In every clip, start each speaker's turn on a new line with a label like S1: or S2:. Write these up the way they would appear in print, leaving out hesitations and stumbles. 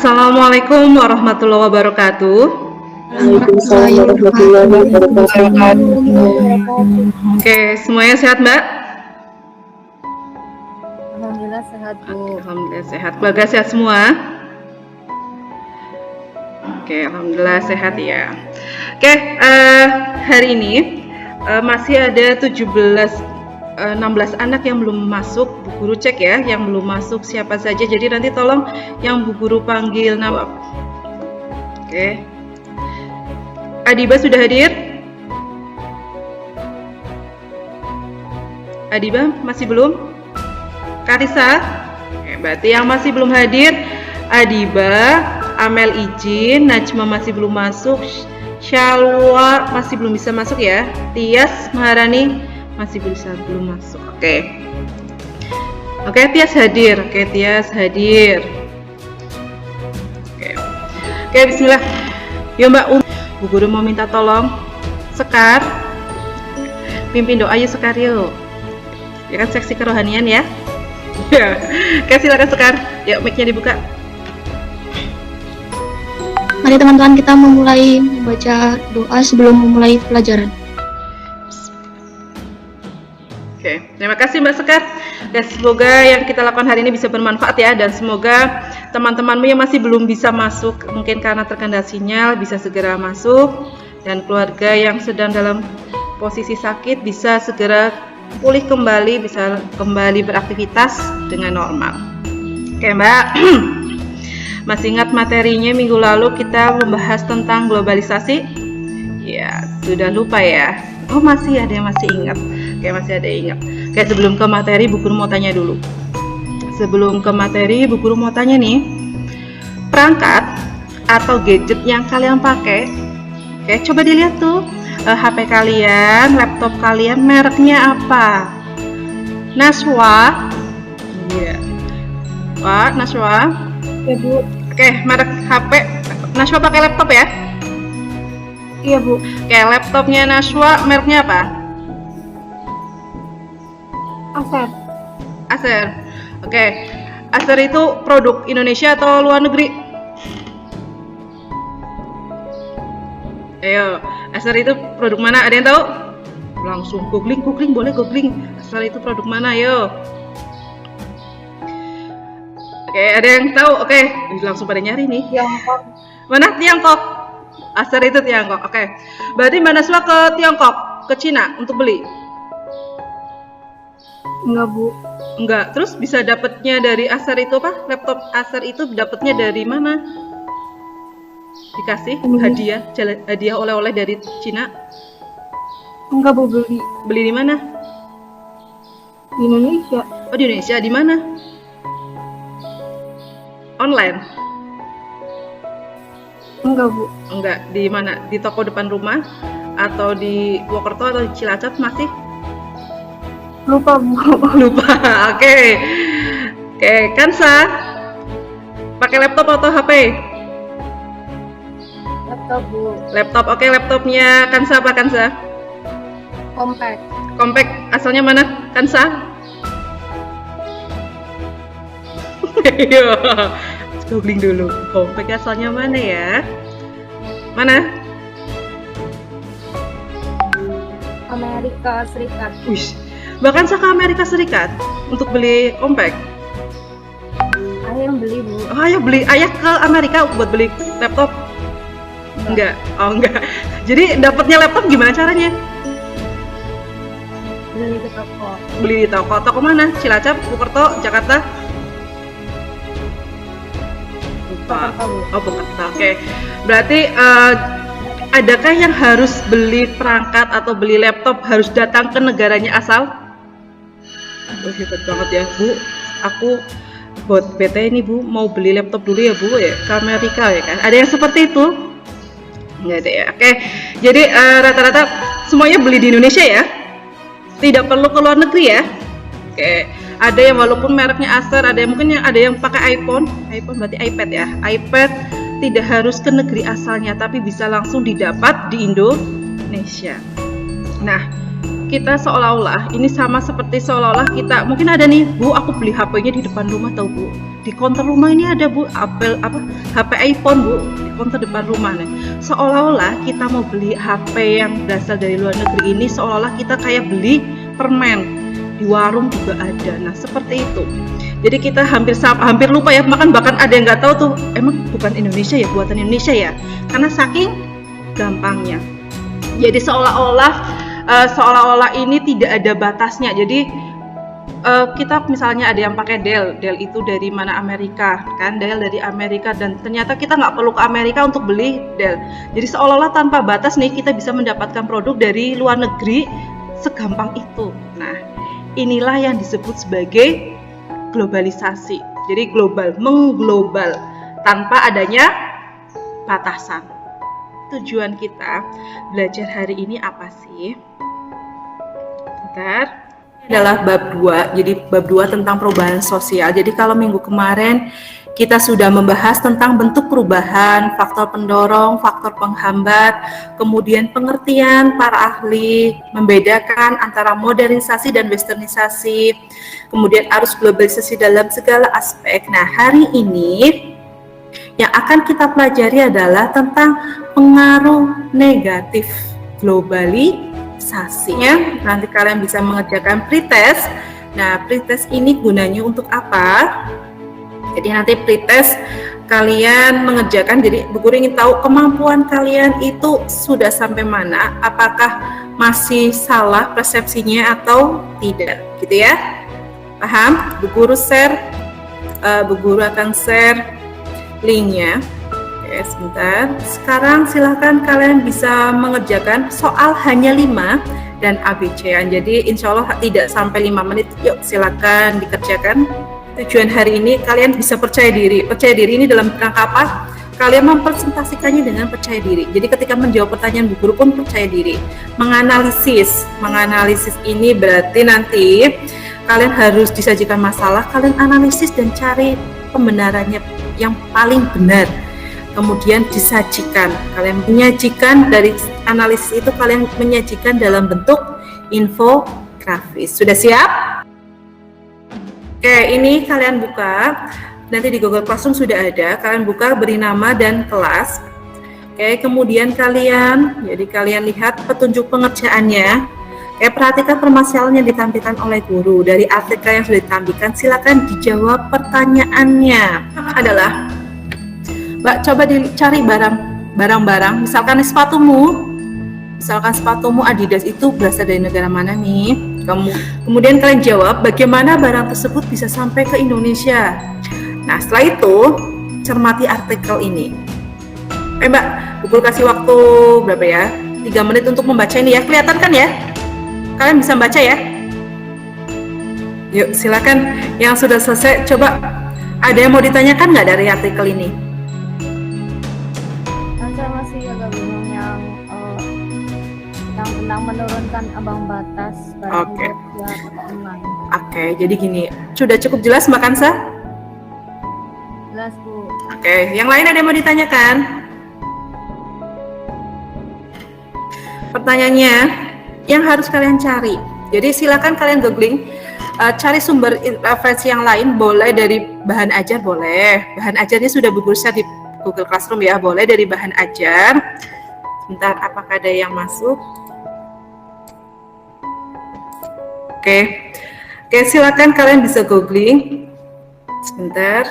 S1: Assalamualaikum warahmatullahi wabarakatuh. Oke, semuanya sehat, Mbak?
S2: Alhamdulillah sehat, Bu.
S1: Alhamdulillah sehat. Keluarga sehat semua? Oke, alhamdulillah sehat ya. Oke, hari ini masih ada 16 anak yang belum masuk. Bu Guru cek ya, yang belum masuk siapa saja. Jadi nanti tolong yang Bu Guru panggil nama. Oke. Adiba sudah hadir? Adiba masih belum? Karisa? Oke, berarti yang masih belum hadir Adiba, Amel izin, Najma masih belum masuk, Shalwa masih belum bisa masuk ya, Tias, Maharani masih belum masuk. Oke, Tias hadir. Oke, Tias hadir. Oke, bismillah. Yuk Mbak Bu Guru mau minta tolong Sekar pimpin doa yuk Sekar yuk. Ya kan seksi kerohanian ya. Ya. Oke, silakan Sekar. Yuk mic-nya dibuka.
S3: Mari teman-teman kita memulai membaca doa sebelum memulai pelajaran.
S1: Oke, terima kasih Mbak Sekar. Dan semoga yang kita lakukan hari ini bisa bermanfaat ya. Dan semoga teman-temanmu yang masih belum bisa masuk, mungkin karena terkendala sinyal, bisa segera masuk. Dan keluarga yang sedang dalam posisi sakit bisa segera pulih kembali, bisa kembali beraktivitas dengan normal. Oke Mbak, masih ingat materinya minggu lalu kita membahas tentang globalisasi? Ya, sudah lupa ya? Oh masih ada yang masih ingat. Oke, masih ada yang ingat. Oke, sebelum ke materi, Bu Guru mau tanya dulu. Sebelum ke materi, Bu Guru mau tanya nih, perangkat atau gadget yang kalian pakai, oke, coba dilihat tuh, HP kalian, laptop kalian, mereknya apa? Naswa, iya, Pak Naswa,
S2: Ya, Bu.
S1: oke, merek HP Naswa pakai laptop ya?
S2: Iya, Bu.
S1: Oke, laptopnya Naswa, mereknya apa?
S2: Aser.
S1: Acer. Oke. Acer itu produk Indonesia atau luar negeri? Ayo, Acer itu produk mana? Ada yang tahu? Langsung googling, boleh googling. Acer itu produk mana? Ayo. Oke, ada yang tahu? Oke, langsung pada nyari nih.
S2: Tiongkok.
S1: Mana? Tiongkok. Acer itu Tiongkok. Oke. Berarti Mbak Naswa ke Tiongkok, ke Cina untuk beli?
S2: Enggak, Bu.
S1: Enggak. Terus bisa dapatnya dari Acer itu apa? Laptop Acer itu dapatnya dari mana? Dikasih hadiah, hadiah oleh-oleh dari Cina?
S2: Enggak, Bu, beli
S1: Beli di mana?
S2: di Indonesia.
S1: Oh, di Indonesia. Di mana? Online?
S2: Enggak, Bu.
S1: Enggak. Di mana? Di toko depan rumah atau di Wokerto atau di Cilacap masih?
S2: Lupa, Bu.
S1: Lupa. Oke. Oke, Kansa. Pakai laptop atau HP?
S2: Laptop, Bu.
S1: Laptop. Oke, laptopnya Kansa apa Kansa?
S2: Compact.
S1: Compact. Asalnya mana? Kansa? Ayo. Googling dulu. Compact asalnya mana ya? Mana?
S2: Amerika Serikat.
S1: Wih. Bahkan ke Amerika Serikat untuk beli compact.
S2: Ayah yang beli, Bu.
S1: Oh, ayo beli. Ayah ke Amerika buat beli laptop? Enggak. Oh, enggak. Jadi dapatnya laptop gimana caranya?
S2: Beli ke toko.
S1: Beli di toko. Toko mana? Cilacap, Wokerto, Jakarta? Lupa.
S2: Jakarta, Bu.
S1: Oh, Wokerto. Oke. Berarti adakah yang harus beli perangkat atau beli laptop harus datang ke negaranya asal? Oh, hebat banget ya, Bu. Aku buat PT ini, Bu, mau beli laptop dulu ya, Bu, ya, ke Amerika ya kan. Ada yang seperti itu? Nggak ada ya. Oke. Jadi rata-rata semuanya beli di Indonesia ya. Tidak perlu ke luar negeri ya. Oke. Ada yang walaupun mereknya Acer, ada yang mungkin ada yang pakai iPhone berarti iPad ya. iPad tidak harus ke negeri asalnya, tapi bisa langsung didapat di Indonesia. Nah, kita seolah-olah ini sama seperti seolah-olah kita mungkin ada nih, Bu, aku beli HP-nya di depan rumah tahu, Bu. Di counter rumah ini ada, Bu, HP iPhone, Bu, di counter depan rumah nih. Seolah-olah kita mau beli HP yang berasal dari luar negeri ini seolah-olah kita kayak beli permen di warung juga ada. Nah, seperti itu. Jadi kita hampir lupa ya makan, bahkan ada yang nggak tahu tuh emang bukan Indonesia ya, buatan Indonesia ya, karena saking gampangnya. Jadi seolah-olah ini tidak ada batasnya. Jadi kita misalnya ada yang pakai Dell itu dari mana, Amerika kan, Dell dari Amerika, dan ternyata kita nggak perlu ke Amerika untuk beli Dell. Jadi seolah-olah tanpa batas nih kita bisa mendapatkan produk dari luar negeri segampang itu. Nah, inilah yang disebut sebagai globalisasi. Jadi mengglobal tanpa adanya batasan. Tujuan kita belajar hari ini apa sih? Bentar. Adalah bab 2. Jadi bab 2 tentang perubahan sosial. Jadi kalau minggu kemarin kita sudah membahas tentang bentuk perubahan, faktor pendorong, faktor penghambat, kemudian pengertian para ahli, membedakan antara modernisasi dan westernisasi, kemudian arus globalisasi dalam segala aspek. Nah, hari ini yang akan kita pelajari adalah tentang pengaruh negatif globalisasinya. Nanti kalian bisa mengerjakan pretest. Nah, pretest ini gunanya untuk apa? Jadi nanti pretest kalian mengerjakan, jadi Bu Guru ingin tahu kemampuan kalian itu sudah sampai mana, apakah masih salah persepsinya atau tidak, gitu ya. Paham? Bu Guru akan share linknya. Oke, sebentar. Sekarang silahkan kalian bisa mengerjakan soal hanya 5 dan ABC-an. Jadi insya Allah tidak sampai 5 menit. Yuk silakan dikerjakan. Tujuan hari ini kalian bisa percaya diri. Percaya diri ini dalam rangka apa? Kalian mempresentasikannya dengan percaya diri. Jadi ketika menjawab pertanyaan Bu Guru pun percaya diri. Menganalisis ini berarti nanti kalian harus disajikan masalah, kalian analisis dan cari pembenarannya yang paling benar. Kemudian disajikan. Kalian menyajikan dari analisis itu, kalian menyajikan dalam bentuk infografis. Sudah siap? Oke, ini kalian buka, nanti di Google Classroom sudah ada, kalian buka, beri nama dan kelas. Oke, kemudian kalian lihat petunjuk pengerjaannya. Oke, perhatikan permasalahan yang ditampilkan oleh guru. Dari artikel yang sudah ditampilkan, silakan dijawab pertanyaannya. Adalah, Mbak, coba dicari barang-barang, misalkan sepatumu Adidas itu berasal dari negara mana nih? Kemudian kalian jawab bagaimana barang tersebut bisa sampai ke Indonesia. Nah, setelah itu cermati artikel ini. Mbak, Bu Guru kasih waktu berapa ya? 3 menit untuk membaca ini ya. Kelihatan kan ya? Kalian bisa baca ya? Yuk, silakan yang sudah selesai. Coba ada yang mau ditanyakan nggak dari artikel ini?
S2: Saya masih agak bingung yang tentang menurunkan ambang batas barang online.
S1: Oke, jadi gini, sudah cukup jelas Mbak Kansa?
S2: Jelas, Bu.
S1: Oke, yang lain ada yang mau ditanyakan? Pertanyaannya, yang harus kalian cari. Jadi silakan kalian googling, cari sumber referensi yang lain, boleh dari bahan ajar, boleh. Bahan ajarnya sudah Bu Guru share di Google Classroom ya, boleh dari bahan ajar. Sebentar, apakah ada yang masuk? Oke, silakan kalian bisa googling. Sebentar.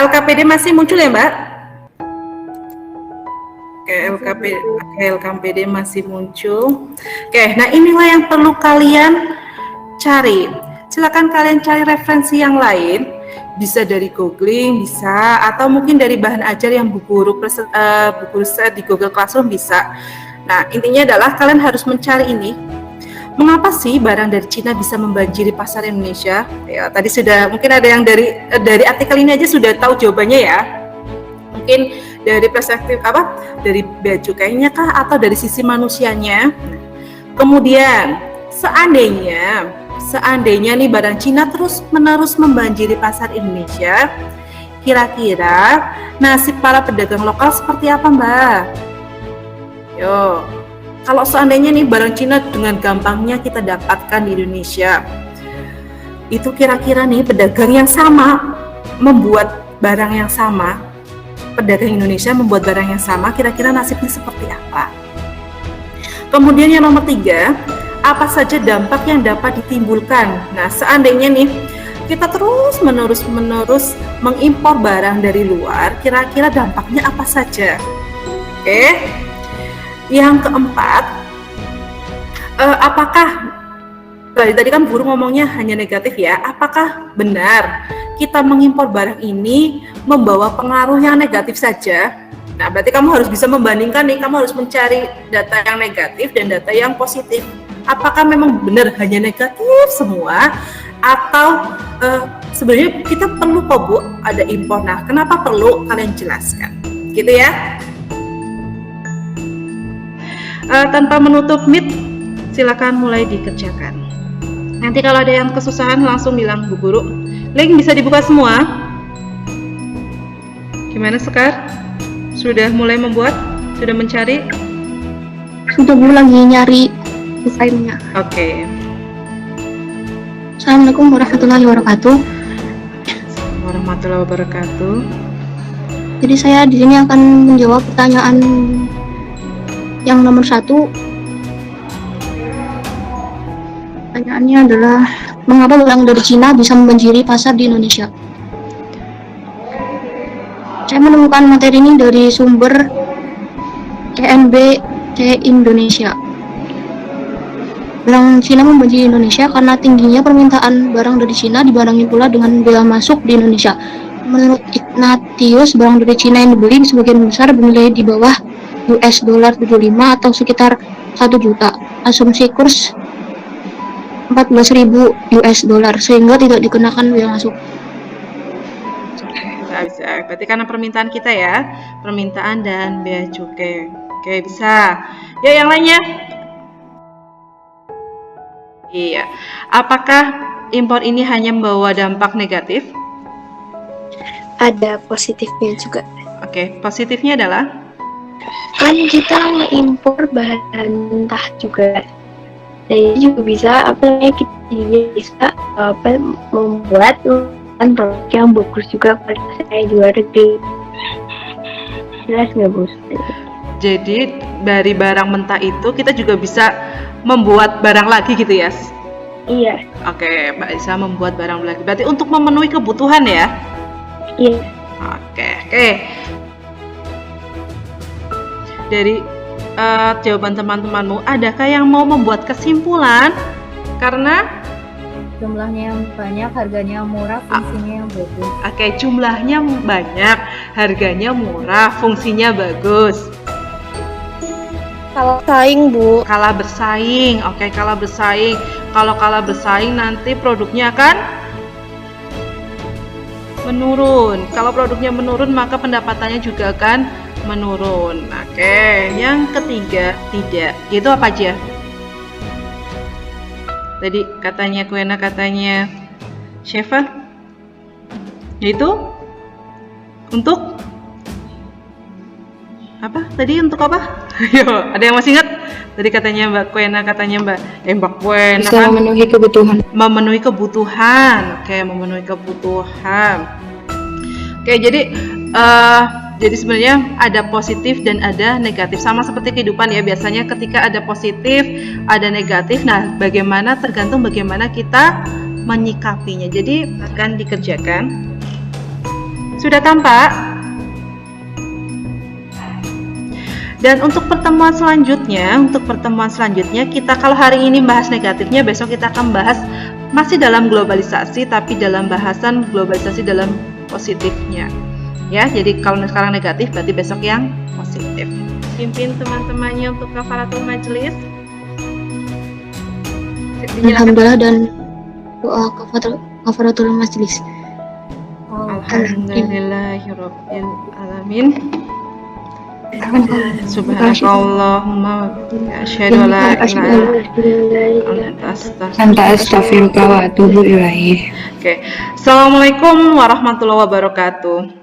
S1: LKPD masih muncul ya, Mbak? Oke, LKPD masih muncul. Oke, nah inilah yang perlu kalian cari. Silakan kalian cari referensi yang lain, bisa dari googling, bisa, atau mungkin dari bahan ajar yang Bu Guru share di Google Classroom bisa. Nah, intinya adalah kalian harus mencari ini. Mengapa sih barang dari Cina bisa membanjiri pasar Indonesia? Ya, tadi sudah, mungkin ada yang dari artikel ini aja sudah tahu jawabannya ya. Mungkin dari perspektif apa? Dari bea cukainya kah, atau dari sisi manusianya? Kemudian, seandainya nih barang Cina terus-menerus membanjiri pasar Indonesia, kira-kira nasib para pedagang lokal seperti apa, Mbak? Yo, Kalau seandainya nih barang Cina dengan gampangnya kita dapatkan di Indonesia, itu kira-kira nih pedagang yang sama membuat barang yang sama, pedagang Indonesia membuat barang yang sama, kira-kira nasibnya seperti apa? Kemudian yang nomor 3, apa saja dampak yang dapat ditimbulkan? Nah, seandainya nih kita terus menerus mengimpor barang dari luar, kira-kira dampaknya apa saja? Oke. Yang keempat, apakah tadi kan guru ngomongnya hanya negatif ya? Apakah benar kita mengimpor barang ini membawa pengaruh yang negatif saja? Nah, berarti kamu harus bisa membandingkan nih, kamu harus mencari data yang negatif dan data yang positif. Apakah memang benar hanya negatif semua? Atau sebenarnya kita perlu kok Bu ada impor. Nah, kenapa perlu? Kalian jelaskan. Gitu ya. Tanpa menutup mic, silakan mulai dikerjakan. Nanti kalau ada yang kesusahan langsung bilang Bu Guru. Link bisa dibuka semua. Gimana Sekar? Sudah mulai membuat? Sudah mencari?
S3: Sudah Bu lagi nyari desainnya.
S1: Oke.
S3: Assalamualaikum warahmatullahi wabarakatuh.
S1: Warahmatullahi wabarakatuh.
S3: Jadi saya di sini akan menjawab pertanyaan yang nomor 1. Pertanyaannya adalah mengapa barang dari Cina bisa membanjiri pasar di Indonesia? Saya menemukan materi ini dari sumber CNBC Indonesia. Barang Cina membanjiri Indonesia karena tingginya permintaan barang dari Cina dibarengi pula dengan bea masuk di Indonesia. Menurut Ignatius, barang dari Cina yang dibeli sebagian besar bernilai di bawah US dollar 75 atau sekitar 1 juta. Asumsi kurs 14.000 US dollar sehingga tidak dikenakan bea masuk.
S1: Bisa. Berarti karena permintaan kita ya, permintaan dan bea cukai. Oke, bisa. Ya, yang lainnya? Iya. Apakah impor ini hanya membawa dampak negatif?
S4: Ada positifnya juga.
S1: Oke, positifnya adalah?
S4: Kan kita mengimpor bahan mentah juga. Dan ini juga bisa bisa membuat produk yang bagus juga kualitasnya di luar negeri. Jelas nggak Bu?
S1: Jadi dari barang mentah itu kita juga bisa membuat barang lagi gitu ya?
S4: Iya.
S1: Oke, Mbak bisa membuat barang lagi. Berarti untuk memenuhi kebutuhan ya?
S4: Iya.
S1: Oke. Dari jawaban teman-temanmu, adakah yang mau membuat kesimpulan? Karena
S2: Jumlahnya yang banyak, harganya murah, fungsinya yang bagus.
S1: Oke, jumlahnya banyak, harganya murah, fungsinya bagus.
S4: Kalau saing Bu.
S1: Kalah bersaing. Oke, kalah bersaing. Kalau kalah bersaing nanti produknya akan menurun. Kalau produknya menurun maka pendapatannya juga akan menurun. Oke, yang ketiga tidak. Itu apa aja? Tadi katanya Kuena, katanya Syefa, yaitu untuk apa? Tadi untuk apa? Yo, ada yang masih ingat? Tadi katanya Mbak Kuena, katanya Mbak Kuena
S4: Bisa
S1: kan
S4: memenuhi kebutuhan.
S1: memenuhi kebutuhan. Oke, memenuhi kebutuhan. Oke, jadi sebenarnya ada positif dan ada negatif, sama seperti kehidupan ya. Biasanya ketika ada positif, ada negatif. Nah, tergantung bagaimana kita menyikapinya. Jadi akan dikerjakan. Sudah tampak? Dan untuk pertemuan selanjutnya, kita kalau hari ini bahas negatifnya, besok kita akan bahas masih dalam globalisasi, tapi dalam bahasan globalisasi dalam positifnya. Ya, jadi kalau sekarang negatif berarti besok yang positif. Pimpin teman-temannya untuk kafaratul majelis.
S3: Alhamdulillah dan doa kafaratul majelis.
S1: Alhamdulillahirabbil alamin. Subhanakallahumma wa bihamdika asyhadu an la ilaha illa anta astaghfiruka wa atubu ilaik. Oke. Assalamualaikum warahmatullahi wabarakatuh.